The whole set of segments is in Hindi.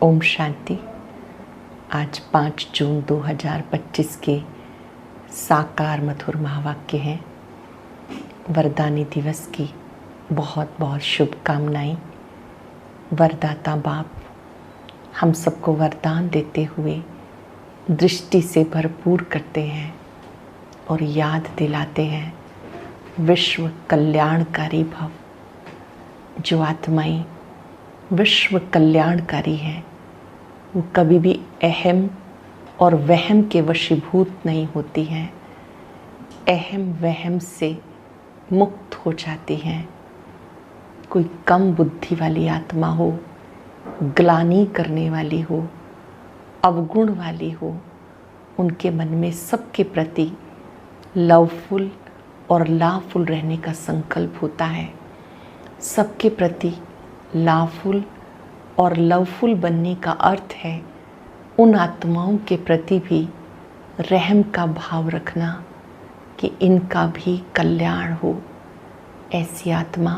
ओम शांति। आज 5 जून 2025 के साकार मधुर महावाक्य हैं। वरदानी दिवस की बहुत बहुत शुभकामनाएं। वरदाता बाप हम सबको वरदान देते हुए दृष्टि से भरपूर करते हैं और याद दिलाते हैं विश्व कल्याणकारी भव। जो आत्माएं विश्व कल्याणकारी हैं वो कभी भी अहम और वहम के वशीभूत नहीं होती हैं। अहम वहम से मुक्त हो जाती हैं। कोई कम बुद्धि वाली आत्मा हो, ग्लानि करने वाली हो, अवगुण वाली हो, उनके मन में सबके प्रति लवफुल और लाफुल रहने का संकल्प होता है। सबके प्रति लाफुल और लवफुल बनने का अर्थ है उन आत्माओं के प्रति भी रहम का भाव रखना कि इनका भी कल्याण हो। ऐसी आत्मा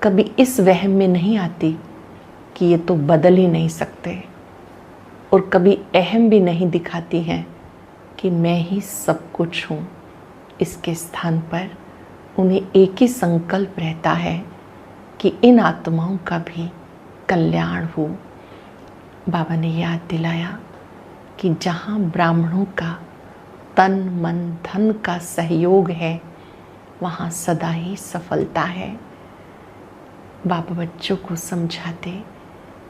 कभी इस वहम में नहीं आती कि ये तो बदल ही नहीं सकते, और कभी अहम भी नहीं दिखाती हैं कि मैं ही सब कुछ हूँ। इसके स्थान पर उन्हें एक ही संकल्प रहता है कि इन आत्माओं का भी कल्याण हो। बाबा ने याद दिलाया कि जहाँ ब्राह्मणों का तन मन धन का सहयोग है वहाँ सदा ही सफलता है। बाबा बच्चों को समझाते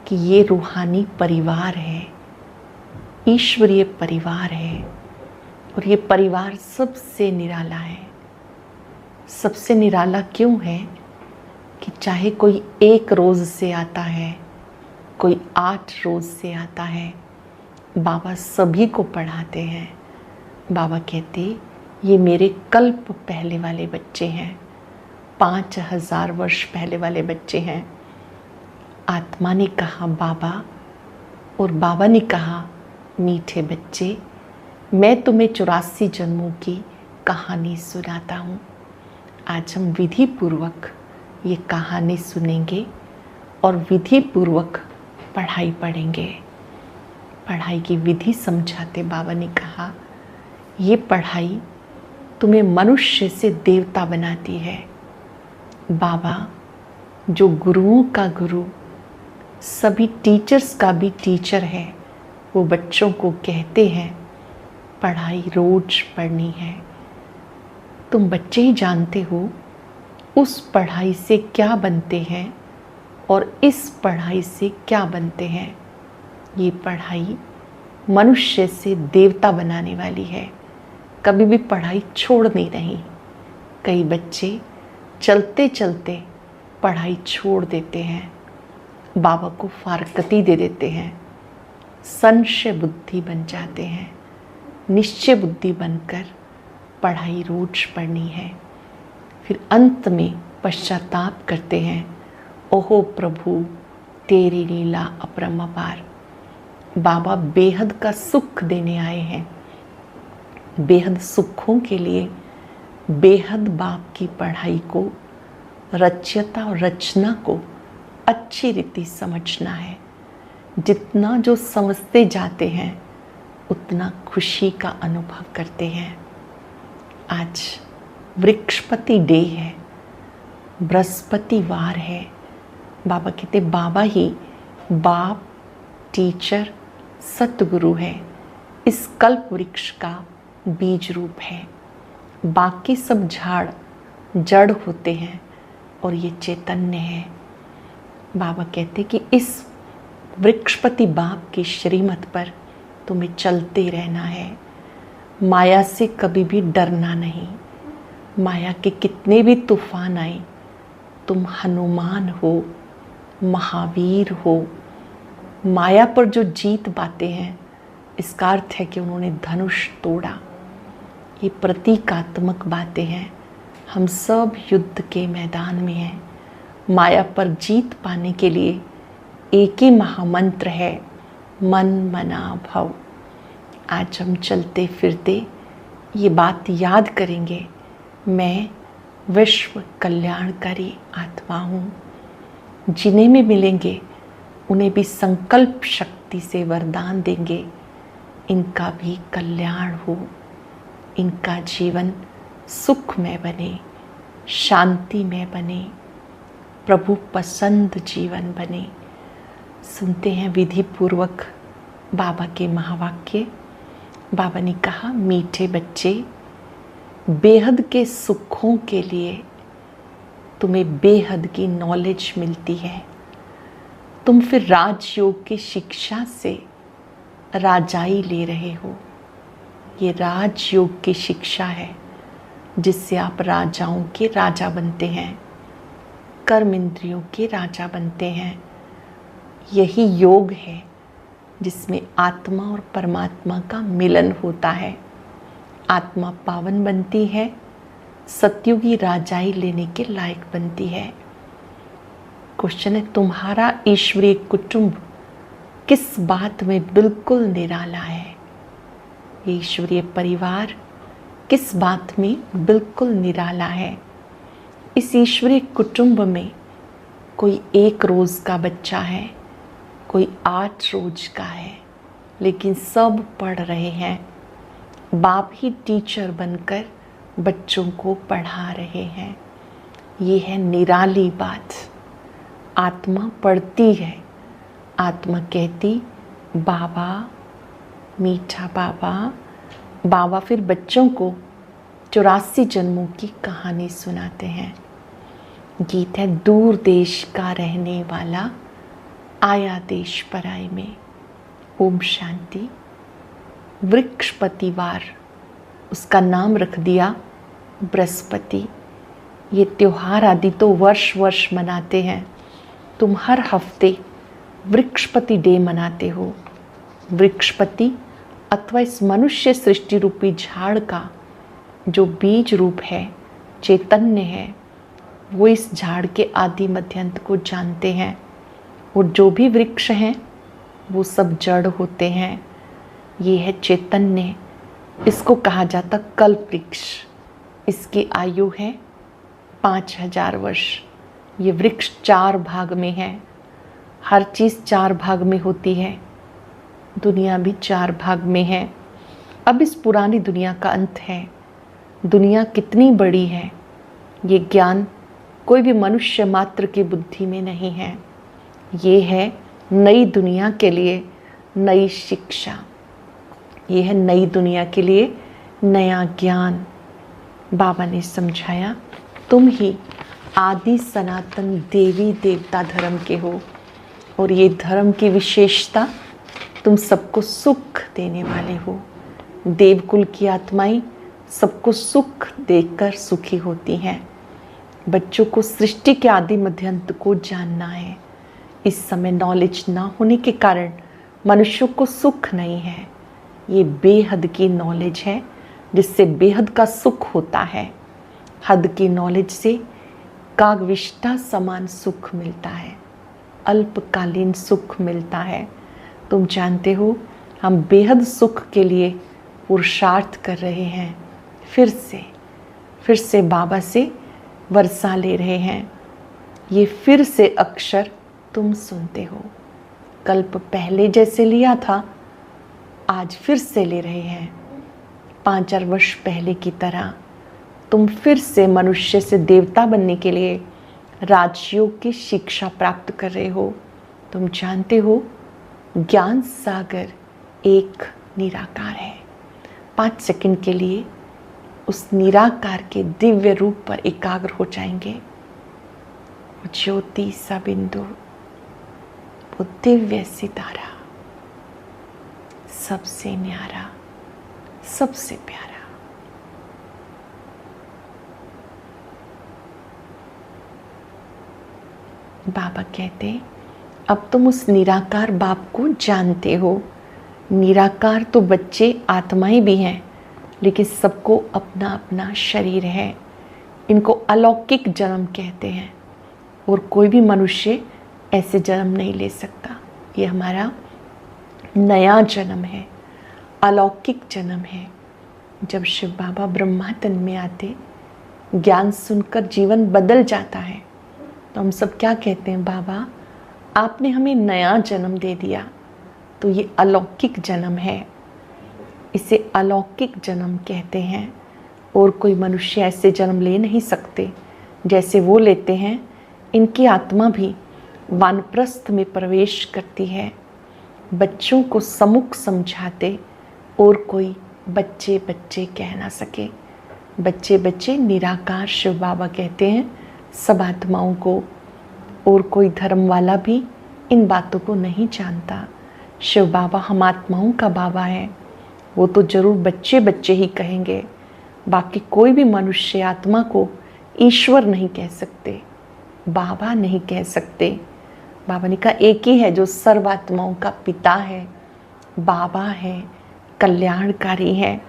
कि ये रूहानी परिवार है, ईश्वरीय परिवार है, और ये परिवार सबसे निराला है। सबसे निराला क्यों है कि चाहे कोई 1 रोज़ से आता है, कोई 8 रोज़ से आता है, बाबा सभी को पढ़ाते हैं। बाबा कहते ये मेरे कल्प पहले वाले बच्चे हैं, 5000 वर्ष पहले वाले बच्चे हैं। आत्मा ने कहा बाबा, और बाबा ने कहा मीठे बच्चे, मैं तुम्हें 84 जन्मों की कहानी सुनाता हूँ। आज हम विधि पूर्वक ये कहानी सुनेंगे और विधि पूर्वक पढ़ाई पढ़ेंगे। पढ़ाई की विधि समझाते बाबा ने कहा ये पढ़ाई तुम्हें मनुष्य से देवता बनाती है। बाबा जो गुरुओं का गुरु, सभी टीचर्स का भी टीचर है, वो बच्चों को कहते हैं पढ़ाई रोज पढ़नी है। तुम बच्चे ही जानते हो उस पढ़ाई से क्या बनते हैं और इस पढ़ाई से क्या बनते हैं। ये पढ़ाई मनुष्य से देवता बनाने वाली है। कभी भी पढ़ाई छोड़नी नहीं। कई बच्चे चलते चलते पढ़ाई छोड़ देते हैं, बाबा को फारकती दे देते हैं, संशय बुद्धि बन जाते हैं। निश्चय बुद्धि बनकर पढ़ाई रोज पढ़नी है। फिर अंत में पश्चाताप करते हैं, ओहो प्रभु तेरी लीला अपरंपार। बाबा बेहद का सुख देने आए हैं। बेहद सुखों के लिए बेहद बाप की पढ़ाई को, रच्यता और रचना को अच्छी रीति समझना है। जितना जो समझते जाते हैं उतना खुशी का अनुभव करते हैं। आज वृक्षपति डे है, बृहस्पतिवार है। बाबा कहते बाबा ही बाप, टीचर, सतगुरु है। इस कल्प वृक्ष का बीज रूप है। बाकी सब झाड़ जड़ होते हैं और ये चैतन्य है। बाबा कहते कि इस वृक्षपति बाप की श्रीमत पर तुम्हें चलते रहना है। माया से कभी भी डरना नहीं। माया के कितने भी तूफान आए, तुम हनुमान हो, महावीर हो। माया पर जो जीत पाते हैं, इसका अर्थ है कि उन्होंने धनुष तोड़ा। ये प्रतीकात्मक बातें हैं। हम सब युद्ध के मैदान में हैं। माया पर जीत पाने के लिए एक ही महामंत्र है, मन मना भव। आज हम चलते फिरते ये बात याद करेंगे, मैं विश्व कल्याणकारी आत्मा हूँ। जिन्हें भी मिलेंगे उन्हें भी संकल्प शक्ति से वरदान देंगे, इनका भी कल्याण हो, इनका जीवन सुखमय बने, शांतिमय बने, प्रभु पसंद जीवन बने। सुनते हैं विधि पूर्वक बाबा के महावाक्य। बाबा ने कहा, मीठे बच्चे, बेहद के सुखों के लिए तुम्हें बेहद की नॉलेज मिलती है। तुम फिर राजयोग की शिक्षा से राजाई ले रहे हो। ये राजयोग की शिक्षा है जिससे आप राजाओं के राजा बनते हैं, कर्म इंद्रियों के राजा बनते हैं। यही योग है जिसमें आत्मा और परमात्मा का मिलन होता है। आत्मा पावन बनती है, सत्युगी राजाई लेने के लायक बनती है। क्वेश्चन है, तुम्हारा ईश्वरीय कुटुंब किस बात में बिल्कुल निराला है? ईश्वरीय परिवार किस बात में बिल्कुल निराला है? इस ईश्वरीय कुटुंब में कोई 1 रोज का बच्चा है, कोई 8 रोज का है, लेकिन सब पढ़ रहे हैं। बाप ही टीचर बनकर बच्चों को पढ़ा रहे हैं। ये है निराली बात। आत्मा पढ़ती है, आत्मा कहती, बाबा, मीठा बाबा। बाबा फिर बच्चों को 84 जन्मों की कहानी सुनाते हैं। गीत है, दूर देश का रहने वाला आया देश पराई में। ओम शांति। वृक्षपतिवार, उसका नाम रख दिया बृहस्पति। ये त्योहार आदि तो वर्ष वर्ष मनाते हैं, तुम हर हफ्ते वृक्षपति डे मनाते हो। वृक्षपति अथवा इस मनुष्य सृष्टि रूपी झाड़ का जो बीज रूप है, चैतन्य है, वो इस झाड़ के आदि मध्यांत को जानते हैं। और जो भी वृक्ष हैं वो सब जड़ होते हैं। ये है चैतन्य। इसको कहा जाता कल्प वृक्ष। इसकी आयु है 5000 वर्ष। ये वृक्ष 4 भाग में है। हर चीज़ 4 भाग में होती है। दुनिया भी 4 भाग में है। अब इस पुरानी दुनिया का अंत है। दुनिया कितनी बड़ी है, ये ज्ञान कोई भी मनुष्य मात्र की बुद्धि में नहीं है। ये है नई दुनिया के लिए नई शिक्षा। ये है नई दुनिया के लिए नया ज्ञान। बाबा ने समझाया, तुम ही आदि सनातन देवी देवता धर्म के हो, और ये धर्म की विशेषता, तुम सबको सुख देने वाले हो। देवकुल की आत्माएं सबको सुख देकर सुखी होती हैं। बच्चों को सृष्टि के आदि मध्यांत को जानना है। इस समय नॉलेज ना होने के कारण मनुष्यों को सुख नहीं है। ये बेहद की नॉलेज है जिससे बेहद का सुख होता है। हद की नॉलेज से कागविष्टा समान सुख मिलता है, अल्पकालीन सुख मिलता है। तुम जानते हो, हम बेहद सुख के लिए पुरुषार्थ कर रहे हैं। फिर से बाबा से वर्षा ले रहे हैं। ये फिर से अक्षर तुम सुनते हो। कल्प पहले जैसे लिया था, आज फिर से ले रहे हैं। 5000 वर्ष पहले की तरह तुम फिर से मनुष्य से देवता बनने के लिए राजयोग की शिक्षा प्राप्त कर रहे हो। तुम जानते हो, ज्ञान सागर एक निराकार है। 5 सेकंड के लिए उस निराकार के दिव्य रूप पर एकाग्र हो जाएंगे। वो ज्योति सा बिंदु, वो दिव्य सितारा, सबसे न्यारा, सबसे प्यारा। बाबा कहते, अब तुम उस निराकार बाप को जानते हो। निराकार तो बच्चे आत्माएं भी हैं, लेकिन सबको अपना अपना शरीर है। इनको अलौकिक जन्म कहते हैं, और कोई भी मनुष्य ऐसे जन्म नहीं ले सकता। ये हमारा नया जन्म है, अलौकिक जन्म है। जब शिव बाबा ब्रह्मा तन में आते, ज्ञान सुनकर जीवन बदल जाता है। तो हम सब क्या कहते हैं, बाबा आपने हमें नया जन्म दे दिया, तो ये अलौकिक जन्म है, इसे अलौकिक जन्म कहते हैं। और कोई मनुष्य ऐसे जन्म ले नहीं सकते जैसे वो लेते हैं। इनकी आत्मा भी वानप्रस्थ में प्रवेश करती है, बच्चों को सम्मुख समझाते, और कोई बच्चे बच्चे कह ना सके। बच्चे बच्चे निराकार शिव बाबा कहते हैं सब आत्माओं को, और कोई धर्म वाला भी इन बातों को नहीं जानता। शिव बाबा हम आत्माओं का बाबा है, वो तो जरूर बच्चे बच्चे ही कहेंगे। बाकी कोई भी मनुष्य आत्मा को ईश्वर नहीं कह सकते, बाबा नहीं कह सकते। बाबा ने कहा एक ही है जो सर्वात्माओं का पिता है, बाबा है, कल्याणकारी है।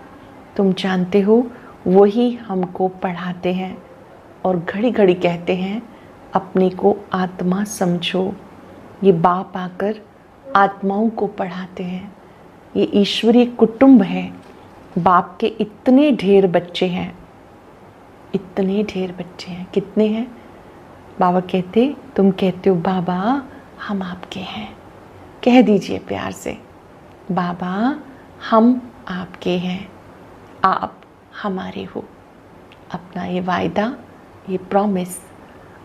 तुम जानते हो वही हमको पढ़ाते हैं और घड़ी घड़ी कहते हैं अपने को आत्मा समझो। ये बाप आकर आत्माओं को पढ़ाते हैं। ये ईश्वरीय कुटुंब है। बाप के इतने ढेर बच्चे हैं, इतने ढेर बच्चे हैं। कितने हैं? बाबा कहते, तुम कहते हो बाबा हम आपके हैं, कह दीजिए प्यार से, बाबा हम आपके हैं, आप हमारे हो। अपना ये वायदा, ये प्रॉमिस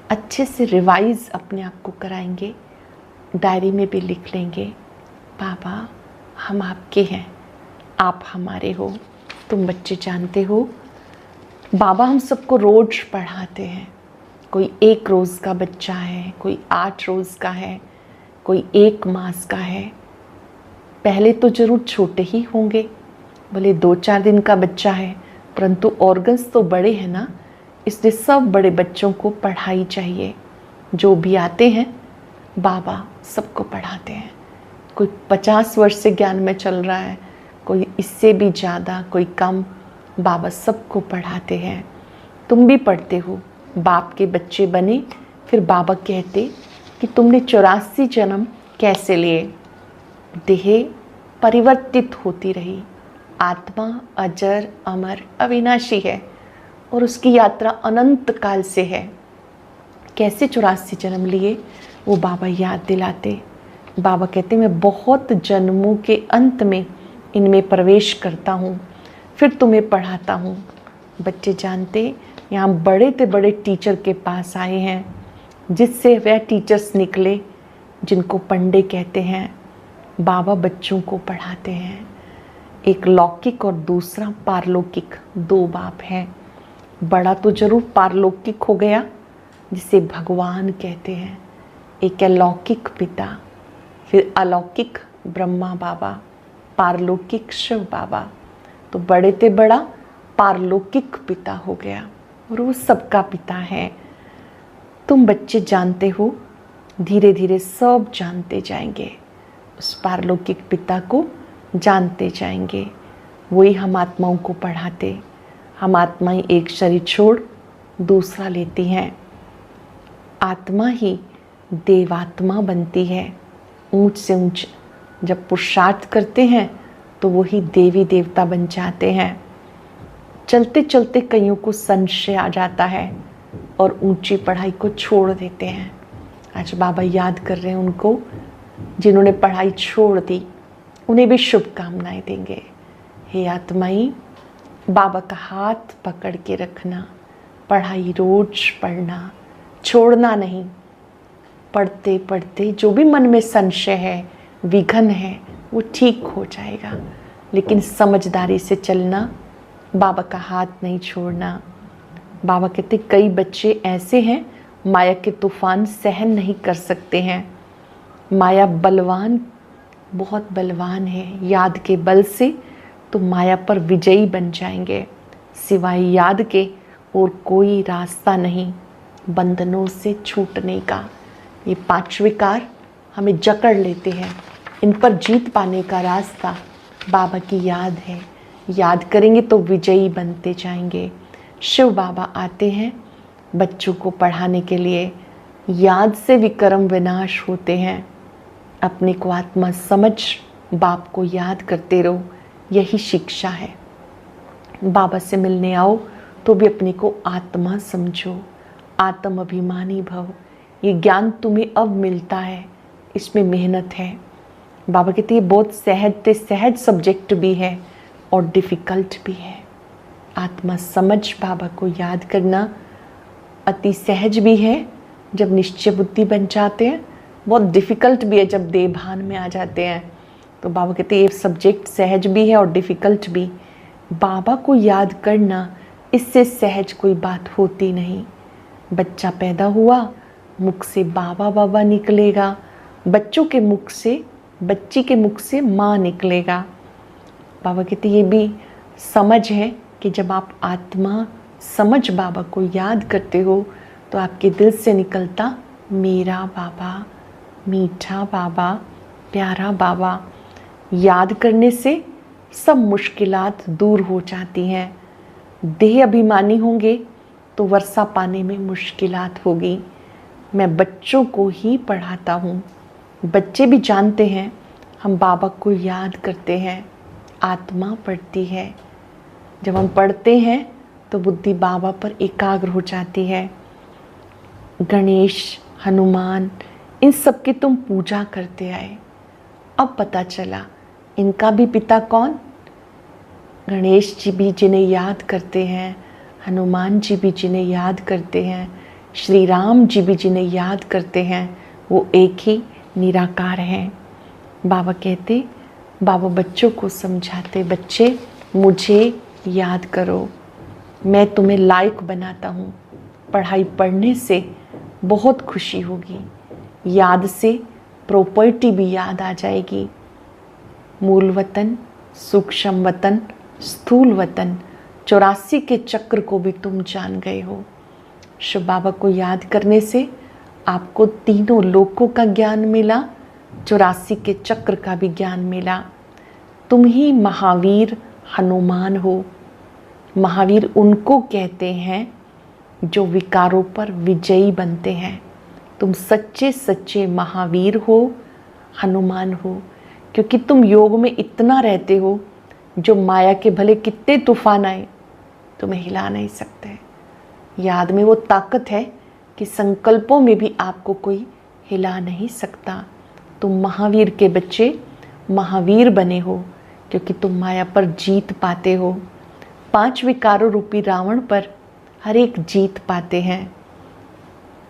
अच्छे से रिवाइज अपने आप को कराएंगे, डायरी में भी लिख लेंगे, बाबा हम आपके हैं, आप हमारे हो। तुम बच्चे जानते हो बाबा हम सबको रोज पढ़ाते हैं। कोई 1 रोज़ का बच्चा है, कोई 8 रोज़ का है, कोई 1 मास का है। पहले तो जरूर छोटे ही होंगे, भले 2-4 दिन का बच्चा है, परंतु ऑर्गन्स तो बड़े हैं ना, इसलिए सब बड़े बच्चों को पढ़ाई चाहिए। जो भी आते हैं बाबा सबको पढ़ाते हैं। कोई 50 वर्ष से ज्ञान में चल रहा है, कोई इससे भी ज़्यादा, कोई कम, बाबा सबको पढ़ाते हैं। तुम भी पढ़ते हो, बाप के बच्चे बने, फिर बाबा कहते कि तुमने 84 जन्म कैसे लिए। देह परिवर्तित होती रही, आत्मा अजर अमर अविनाशी है और उसकी यात्रा अनंत काल से है। कैसे 84 जन्म लिए वो बाबा याद दिलाते। बाबा कहते मैं बहुत जन्मों के अंत में इनमें प्रवेश करता हूँ, फिर तुम्हें पढ़ाता हूँ। बच्चे जानते यहाँ बड़े से बड़े टीचर के पास आए हैं, जिससे वह टीचर्स निकले जिनको पंडे कहते हैं। बाबा बच्चों को पढ़ाते हैं। एक लौकिक और दूसरा पारलौकिक, 2 बाप हैं। बड़ा तो जरूर पारलौकिक हो गया जिसे भगवान कहते हैं, एक है लौकिक पिता, फिर अलौकिक ब्रह्मा बाबा, पारलौकिक शिव बाबा। तो बड़े ते बड़ा पारलौकिक पिता हो गया और वो सबका पिता है। तुम बच्चे जानते हो, धीरे धीरे सब जानते जाएंगे, उस पारलौकिक पिता को जानते जाएंगे। वही हम आत्माओं को पढ़ाते। हम आत्माएं एक शरीर छोड़ दूसरा लेती हैं। आत्मा ही देवात्मा बनती है। ऊंच से ऊंच जब पुरुषार्थ करते हैं तो वही देवी देवता बन जाते हैं। चलते चलते कईयों को संशय आ जाता है और ऊंची पढ़ाई को छोड़ देते हैं। आज बाबा याद कर रहे हैं उनको जिन्होंने पढ़ाई छोड़ दी, उन्हें भी शुभकामनाएं देंगे। हे आत्माई, बाबा का हाथ पकड़ के रखना, पढ़ाई रोज पढ़ना, छोड़ना नहीं। पढ़ते पढ़ते जो भी मन में संशय है, विघन है, वो ठीक हो जाएगा। लेकिन समझदारी से चलना, बाबा का हाथ नहीं छोड़ना। बाबा कहते कई बच्चे ऐसे हैं माया के तूफान सहन नहीं कर सकते हैं। माया बलवान, बहुत बलवान है। याद के बल से तो माया पर विजयी बन जाएंगे। सिवाय याद के और कोई रास्ता नहीं बंधनों से छूटने का। ये 5 विकार हमें जकड़ लेते हैं। इन पर जीत पाने का रास्ता बाबा की याद है। याद करेंगे तो विजयी बनते जाएंगे। शिव बाबा आते हैं बच्चों को पढ़ाने के लिए। याद से विक्रम विनाश होते हैं। अपने को आत्मा समझ बाप को याद करते रहो, यही शिक्षा है। बाबा से मिलने आओ तो भी अपने को आत्मा समझो, आत्म अभिमानी भव। ये ज्ञान तुम्हें अब मिलता है, इसमें मेहनत है। बाबा कहते ये बहुत सहज सब्जेक्ट भी है और डिफ़िकल्ट भी है। आत्मा समझ बाबा को याद करना अति सहज भी है जब निश्चय बुद्धि बन जाते हैं, बहुत डिफ़िकल्ट भी है जब देह भान में आ जाते हैं। तो बाबा कहते हैं ये सब्जेक्ट सहज भी है और डिफ़िकल्ट भी। बाबा को याद करना, इससे सहज कोई बात होती नहीं। बच्चा पैदा हुआ, मुख से बाबा बाबा निकलेगा, बच्चों के मुख से, बच्ची के मुख से माँ निकलेगा। बाबा कहते ये भी समझ है कि जब आप आत्मा समझ बाबा को याद करते हो तो आपके दिल से निकलता मेरा बाबा, मीठा बाबा, प्यारा बाबा। याद करने से सब मुश्किलात दूर हो जाती हैं। देह अभिमानी होंगे तो वर्षा पाने में मुश्किलात होगी। मैं बच्चों को ही पढ़ाता हूँ, बच्चे भी जानते हैं हम बाबा को याद करते हैं, आत्मा पढ़ती है। जब हम पढ़ते हैं तो बुद्धि बाबा पर एकाग्र हो जाती है। गणेश, हनुमान, इन सब की तुम पूजा करते आए, अब पता चला इनका भी पिता कौन। गणेश जी भी जिन्हें याद करते हैं, हनुमान जी भी जिन्हें याद करते हैं, श्री राम जी भी जिन्हें याद करते हैं, वो एक ही निराकार हैं। बाबा कहते, बाबा बच्चों को समझाते, बच्चे मुझे याद करो, मैं तुम्हें लायक बनाता हूँ। पढ़ाई पढ़ने से बहुत खुशी होगी, याद से प्रॉपर्टी भी याद आ जाएगी। मूल वतन, सूक्ष्म वतन, स्थूल वतन, 84 के चक्र को भी तुम जान गए हो। शिव बाबा को याद करने से आपको तीनों लोकों का ज्ञान मिला, 84 के चक्र का भी ज्ञान मिला। तुम ही महावीर हनुमान हो। महावीर उनको कहते हैं जो विकारों पर विजयी बनते हैं। तुम सच्चे सच्चे महावीर हो, हनुमान हो, क्योंकि तुम योग में इतना रहते हो जो माया के भले कितने तूफान आए तुम्हें हिला नहीं सकते। याद में वो ताकत है कि संकल्पों में भी आपको कोई हिला नहीं सकता। तुम महावीर के बच्चे महावीर बने हो क्योंकि तुम माया पर जीत पाते हो। 5 विकारों रूपी रावण पर हर एक जीत पाते हैं।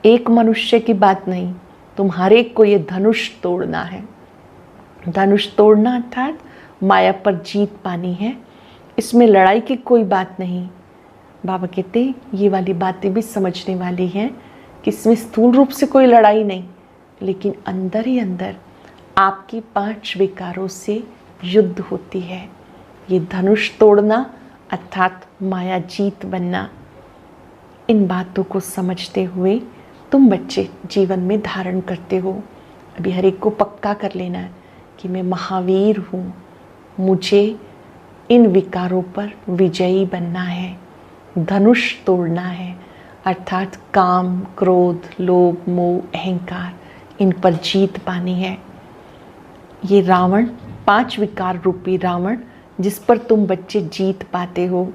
एक मनुष्य की बात नहीं, तुम हर एक को ये धनुष तोड़ना है। धनुष तोड़ना अर्थात माया पर जीत पानी है। इसमें लड़ाई की कोई बात नहीं। बाबा कहते ये वाली बातें भी समझने वाली हैं कि इसमें स्थूल रूप से कोई लड़ाई नहीं, लेकिन अंदर ही अंदर आपकी 5 विकारों से युद्ध होती है। ये धनुष तोड़ना अर्थात माया जीत बनना। इन बातों को समझते हुए तुम बच्चे जीवन में धारण करते हो। अभी हर एक को पक्का कर लेना है कि मैं महावीर हूँ, मुझे इन विकारों पर विजयी बनना है, धनुष तोड़ना है, अर्थात काम, क्रोध, लोभ, मोह, अहंकार, इन पर जीत पानी है। ये रावण, 5 विकार रूपी रावण जिस पर तुम बच्चे जीत पाते हो,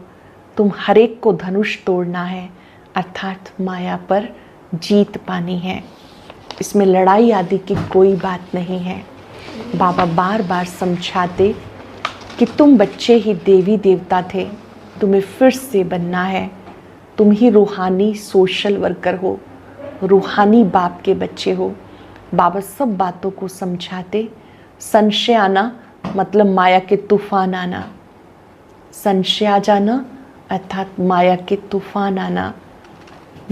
तुम हर एक को धनुष तोड़ना है, अर्थात माया पर जीत पानी है। इसमें लड़ाई आदि की कोई बात नहीं है। बाबा बार बार समझाते कि तुम बच्चे ही देवी देवता थे, तुम्हें फिर से बनना है। तुम ही रूहानी सोशल वर्कर हो, रूहानी बाप के बच्चे हो। बाबा सब बातों को समझाते। संशय आना मतलब माया के तूफान आना, संशय आ जाना अर्थात माया के तूफान आना।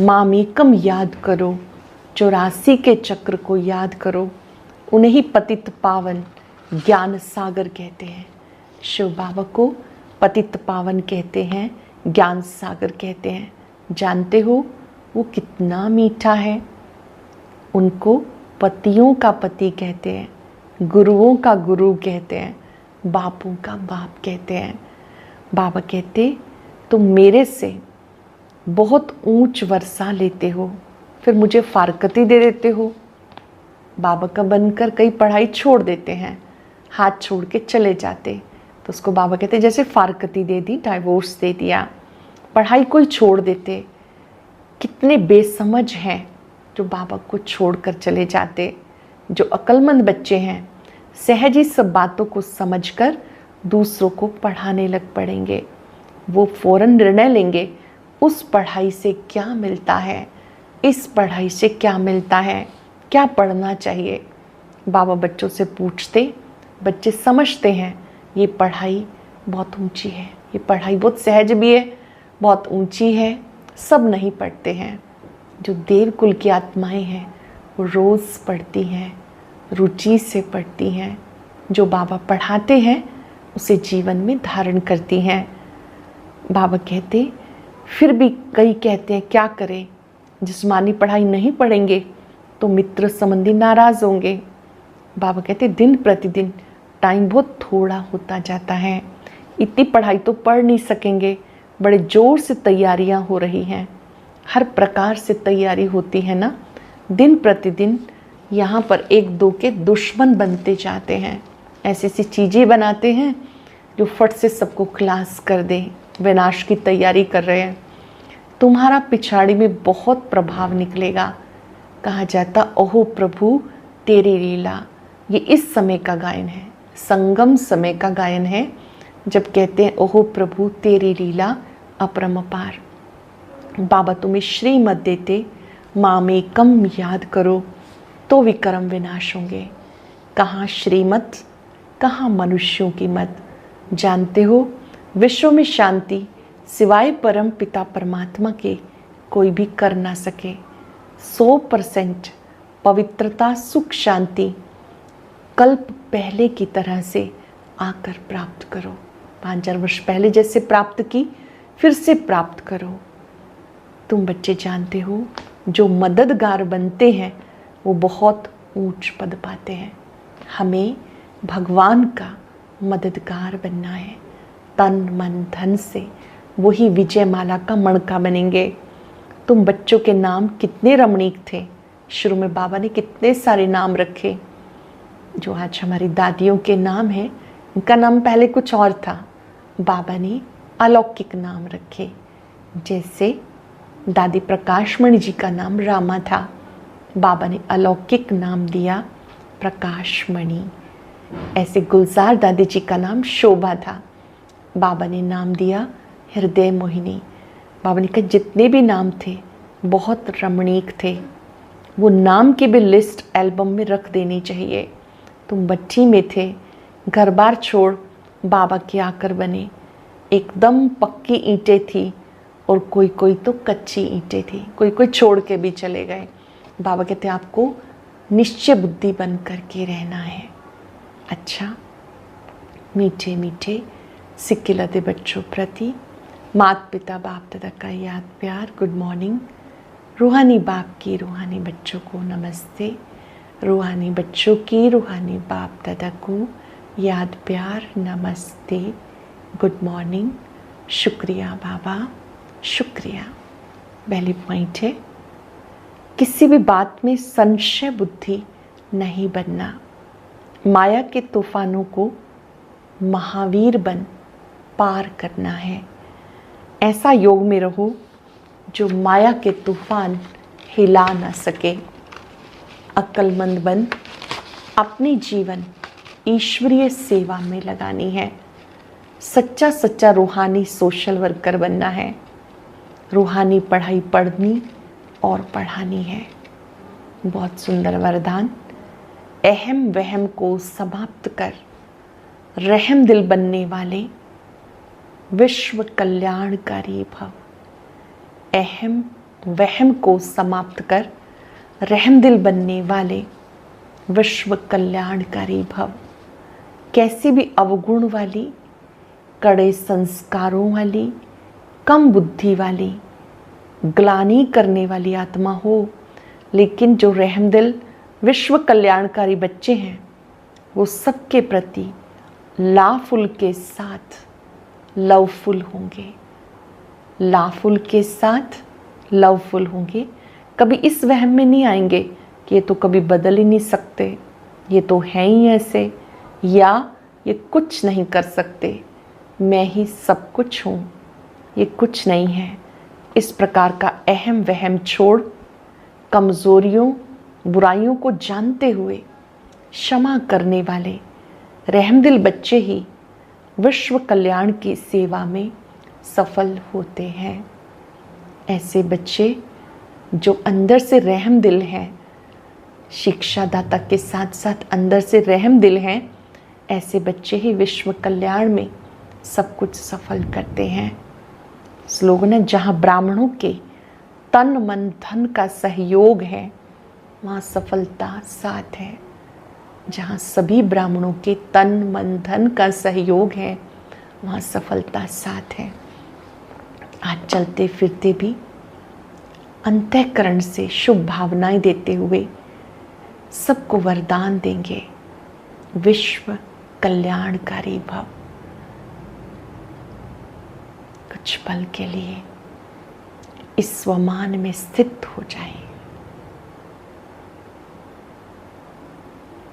मामेकम याद करो, 84 के चक्र को याद करो। उन्हें ही पतित पावन ज्ञान सागर कहते हैं। शिव बाबा को पतित पावन कहते हैं, ज्ञान सागर कहते हैं। जानते हो वो कितना मीठा है। उनको पतियों का पति कहते हैं, गुरुओं का गुरु कहते हैं, बापों का बाप कहते हैं। बाबा कहते तुम मेरे से बहुत ऊंच वर्षा लेते हो, फिर मुझे फारकती दे देते हो। बाबा का बनकर कई पढ़ाई छोड़ देते हैं, हाथ छोड़ के चले जाते, तो उसको बाबा कहते जैसे फारकती दे दी, डाइवोर्स दे दिया। पढ़ाई कोई छोड़ देते। कितने बेसमझ हैं जो बाबा को छोड़कर चले जाते। जो अक्लमंद बच्चे हैं सहज ही सब बातों को समझकर दूसरों को पढ़ाने लग पड़ेंगे। वो फौरन निर्णय लेंगे, उस पढ़ाई से क्या मिलता है, इस पढ़ाई से क्या मिलता है, क्या पढ़ना चाहिए। बाबा बच्चों से पूछते, बच्चे समझते हैं ये पढ़ाई बहुत ऊंची है, ये पढ़ाई बहुत सहज भी है, बहुत ऊंची है, सब नहीं पढ़ते हैं। जो देव कुल की आत्माएं हैं वो रोज़ पढ़ती हैं, रुचि से पढ़ती हैं। जो बाबा पढ़ाते हैं उसे जीवन में धारण करती हैं। बाबा कहते, फिर भी कई कहते हैं क्या करें, जिस्मानी पढ़ाई नहीं पढ़ेंगे तो मित्र संबंधी नाराज़ होंगे। बाबा कहते दिन प्रतिदिन टाइम बहुत थोड़ा होता जाता है, इतनी पढ़ाई तो पढ़ नहीं सकेंगे, बड़े ज़ोर से तैयारियां हो रही हैं, हर प्रकार से तैयारी होती है ना। दिन प्रतिदिन यहाँ पर एक दो के दुश्मन बनते जाते हैं, ऐसी ऐसी चीज़ें बनाते हैं जो फट से सबको खलास कर दें, विनाश की तैयारी कर रहे हैं। तुम्हारा पिछाड़ी में बहुत प्रभाव निकलेगा। कहा जाता ओहो प्रभु तेरी लीला, ये इस समय का गायन है, संगम समय का गायन है, जब कहते हैं ओहो प्रभु तेरी लीला अपरमपार। बाबा तुम्हें श्रीमत देते, मामेकम याद करो तो विक्रम विनाश होंगे। कहाँ श्रीमत, कहाँ मनुष्यों की मत। जानते हो विश्व में शांति सिवाय परम पिता परमात्मा के कोई भी कर ना सके। 100% पवित्रता, सुख, शांति कल्प पहले की तरह से आकर प्राप्त करो। 5000 वर्ष पहले जैसे प्राप्त की फिर से प्राप्त करो। तुम बच्चे जानते हो जो मददगार बनते हैं वो बहुत ऊंच पद पाते हैं। हमें भगवान का मददगार बनना है, तन मन धन से, वही विजय माला का मणका बनेंगे। तुम बच्चों के नाम कितने रमणीक थे, शुरू में बाबा ने कितने सारे नाम रखे। जो आज हमारी दादियों के नाम हैं, इनका नाम पहले कुछ और था, बाबा ने अलौकिक नाम रखे। जैसे दादी प्रकाशमणि जी का नाम रामा था, बाबा ने अलौकिक नाम दिया प्रकाशमणि। ऐसे गुलजार दादी जी का नाम शोभा था, बाबा ने नाम दिया हृदय मोहिनी। बाबा ने कहा जितने भी नाम थे बहुत रमणीक थे, वो नाम की भी लिस्ट एल्बम में रख देनी चाहिए। तुम बच्ची में थे, घर बार छोड़ बाबा के आकर बने। एकदम पक्की ईंटें थी और कोई कोई तो कच्ची ईंटें थी, कोई कोई छोड़ के भी चले गए। बाबा कहते आपको निश्चय बुद्धि बन करके रहना है। अच्छा, मीठे मीठे सिक्के लदे बच्चों प्रति माता पिता बाप दादा का याद प्यार, गुड मॉर्निंग। रूहानी बाप की रूहानी बच्चों को नमस्ते, रूहानी बच्चों की रूहानी बाप दादा को याद प्यार, नमस्ते, गुड मॉर्निंग, शुक्रिया बाबा, शुक्रिया। पहली पॉइंट है किसी भी बात में संशय बुद्धि नहीं बनना। माया के तूफानों को महावीर बन पार करना है। ऐसा योग में रहो जो माया के तूफान हिला ना सके। अक्लमंद बन अपनी जीवन ईश्वरीय सेवा में लगानी है। सच्चा सच्चा रूहानी सोशल वर्कर बनना है। रूहानी पढ़ाई पढ़नी और पढ़ानी है। बहुत सुंदर वरदान। अहम वहम को समाप्त कर रहम दिल बनने वाले विश्व कल्याणकारी भव। अहम वहम को समाप्त कर रहम दिल बनने वाले विश्व कल्याणकारी भव। कैसी भी अवगुण वाली, कड़े संस्कारों वाली, कम बुद्धि वाली, ग्लानि करने वाली आत्मा हो, लेकिन जो रहमदिल विश्व कल्याणकारी बच्चे हैं वो सबके प्रति लाफुल के साथ लवफुल होंगे। लाफुल के साथ लवफुल होंगे। कभी इस वहम में नहीं आएंगे कि ये तो कभी बदल ही नहीं सकते, ये तो हैं ही ऐसे, या ये कुछ नहीं कर सकते, मैं ही सब कुछ हूँ, ये कुछ नहीं है। इस प्रकार का अहम वहम छोड़ कमज़ोरियों बुराइयों को जानते हुए क्षमा करने वाले रहमदिल बच्चे ही विश्व कल्याण की सेवा में सफल होते हैं। ऐसे बच्चे जो अंदर से रहमदिल हैं, शिक्षादाता के साथ साथ अंदर से रहमदिल हैं, ऐसे बच्चे ही विश्व कल्याण में सब कुछ सफल करते हैं। स्लोगन है, जहाँ ब्राह्मणों के तन मन धन का सहयोग है वहाँ सफलता साथ है। जहाँ सभी ब्राह्मणों के तन मन धन का सहयोग है वहाँ सफलता साथ है। आज चलते फिरते भी अंतःकरण से शुभ भावनाएं देते हुए सबको वरदान देंगे, विश्व कल्याणकारी भव। कुछ पल के लिए इस स्वमान में स्थित हो जाएं।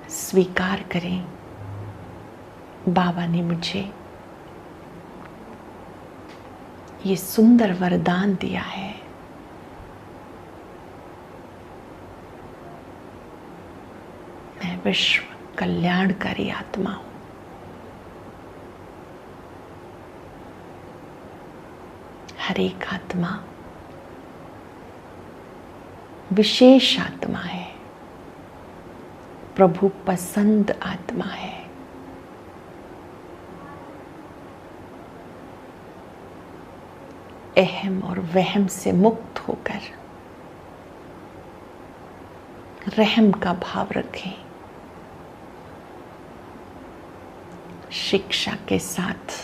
स्वीकार करें, बाबा ने मुझे ये सुंदर वरदान दिया है। मैं विश्व कल्याणकारी आत्मा हूं। हर एक आत्मा विशेष आत्मा है, प्रभु पसंद आत्मा है। अहम और वहम से मुक्त होकर रहम का भाव रखें। शिक्षा के साथ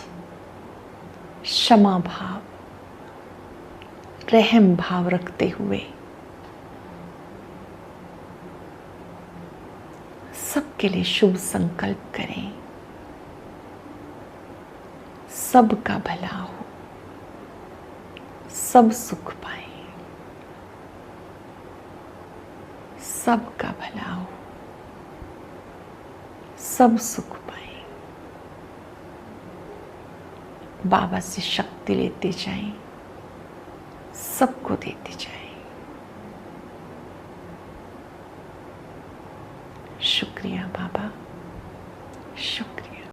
क्षमा भाव, रहम भाव रखते हुए सबके लिए शुभ संकल्प करें। सबका भला हो, सब सुख पाए, सबका भला हो, सब सुख पाए। बाबा से शक्ति लेते जाएं, सबको देते जाएं।